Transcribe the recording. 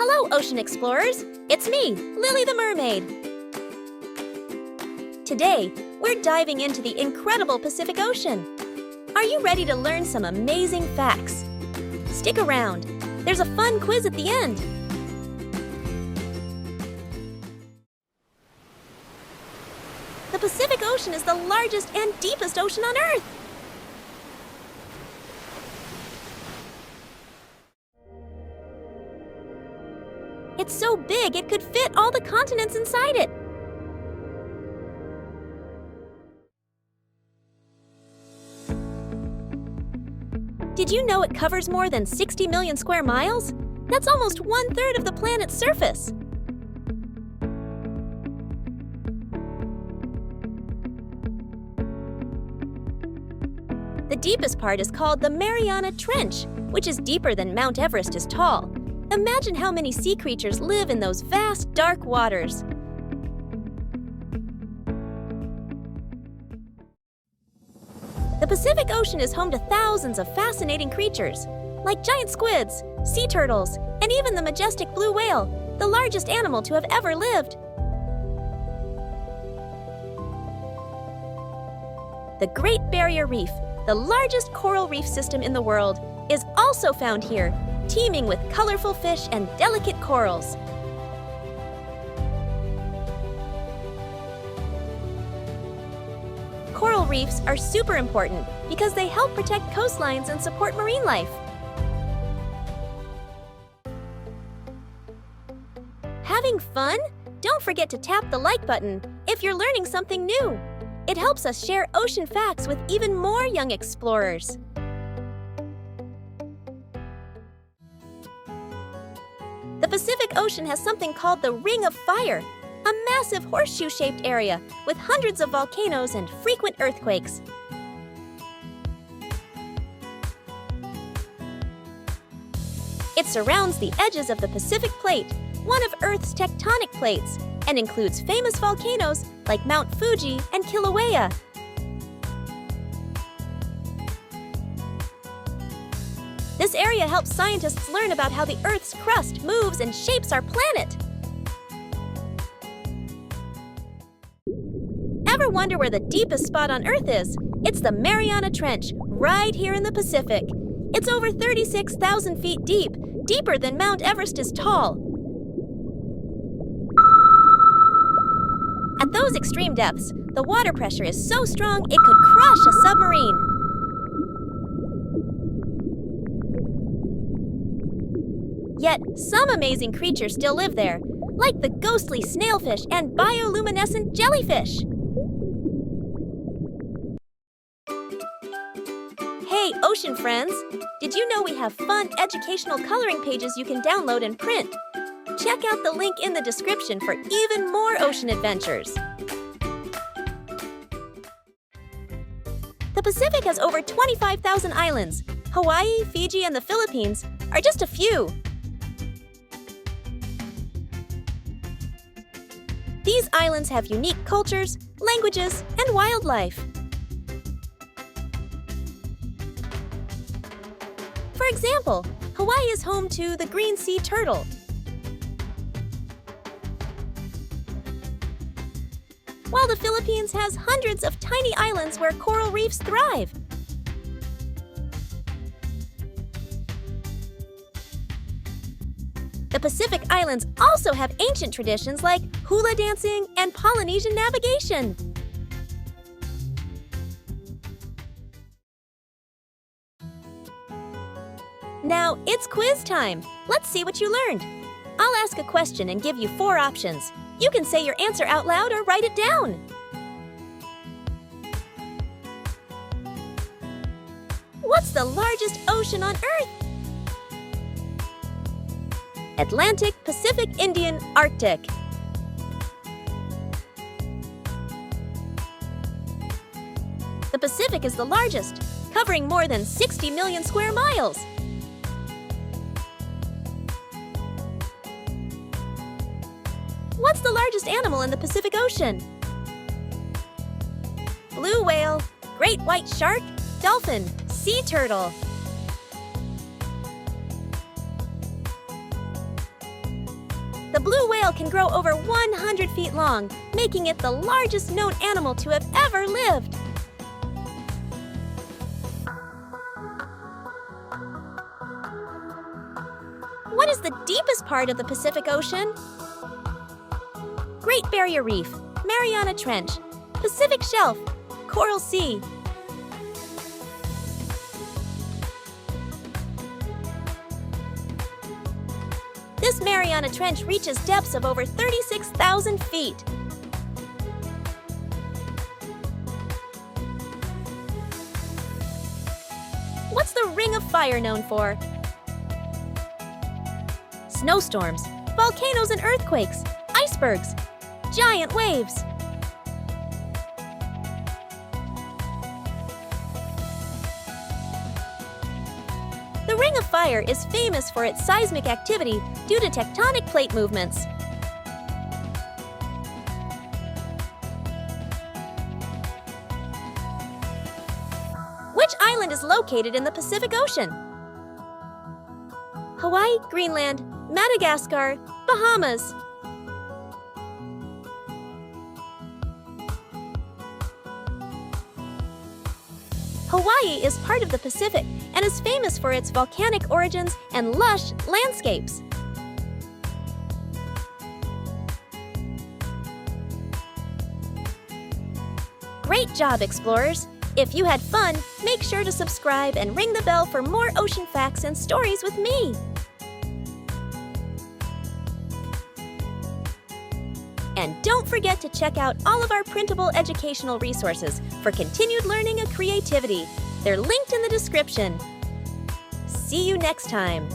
Hello, ocean explorers! It's me, Lilly the Mermaid. Today, we're diving into the incredible Pacific Ocean. Are you ready to learn some amazing facts? Stick around. There's a fun quiz at the end. The Pacific Ocean is the largest and deepest ocean on Earth. It's so big it could fit all the continents inside it. Did you know it covers more than 60 million square miles? That's almost 1/3 of the planet's surface. The deepest part is called the Mariana Trench, which is deeper than Mount Everest is tall. Imagine how many sea creatures live in those vast, dark waters. The Pacific Ocean is home to thousands of fascinating creatures, like giant squids, sea turtles, and even the majestic blue whale, the largest animal to have ever lived. The Great Barrier Reef, the largest coral reef system in the world, is also found here, teeming with colorful fish and delicate corals. Coral reefs are super important because they help protect coastlines and support marine life. Having fun? Don't forget to tap the like button if you're learning something new. It helps us share ocean facts with even more young explorers. The Pacific Ocean has something called the Ring of Fire, a massive horseshoe-shaped area with hundreds of volcanoes and frequent earthquakes. It surrounds the edges of the Pacific Plate, one of Earth's tectonic plates, and includes famous volcanoes like Mount Fuji and Kilauea. This area helps scientists learn about how the Earth's crust moves and shapes our planet. Ever wonder where the deepest spot on Earth is? It's the Mariana Trench, right here in the Pacific. It's over 36,000 feet deep, deeper than Mount Everest is tall. At those extreme depths, the water pressure is so strong it could crush a submarine. Yet, some amazing creatures still live there, like the ghostly snailfish and bioluminescent jellyfish. Hey, ocean friends! Did you know we have fun educational coloring pages you can download and print? Check out the link in the description for even more ocean adventures. The Pacific has over 25,000 islands. Hawaii, Fiji, and the Philippines are just a few. These islands have unique cultures, languages, and wildlife. For example, Hawaii is home to the green sea turtle. While the Philippines has hundreds of tiny islands where coral reefs thrive. The Pacific Islands also have ancient traditions like hula dancing and Polynesian navigation. Now it's quiz time. Let's see what you learned. I'll ask a question and give you 4 options. You can say your answer out loud or write it down. What's the largest ocean on Earth? Atlantic, Pacific, Indian, Arctic. The Pacific is the largest, covering more than 60 million square miles. What's the largest animal in the Pacific Ocean? Blue whale, great white shark, dolphin, sea turtle. The blue whale can grow over 100 feet long, making it the largest known animal to have ever lived. What is the deepest part of the Pacific Ocean? Great Barrier Reef, Mariana Trench, Pacific Shelf, Coral Sea. This Mariana Trench reaches depths of over 36,000 feet. What's the Ring of Fire known for? Snowstorms, volcanoes and earthquakes, icebergs, giant waves. The Ring of Fire is famous for its seismic activity due to tectonic plate movements. Which island is located in the Pacific Ocean? Hawaii, Greenland, Madagascar, Bahamas. Hawaii is part of the Pacific and is famous for its volcanic origins and lush landscapes. Great job, explorers! If you had fun, make sure to subscribe and ring the bell for more ocean facts and stories with me. And don't forget to check out all of our printable educational resources for continued learning and creativity. They're linked in the description. See you next time.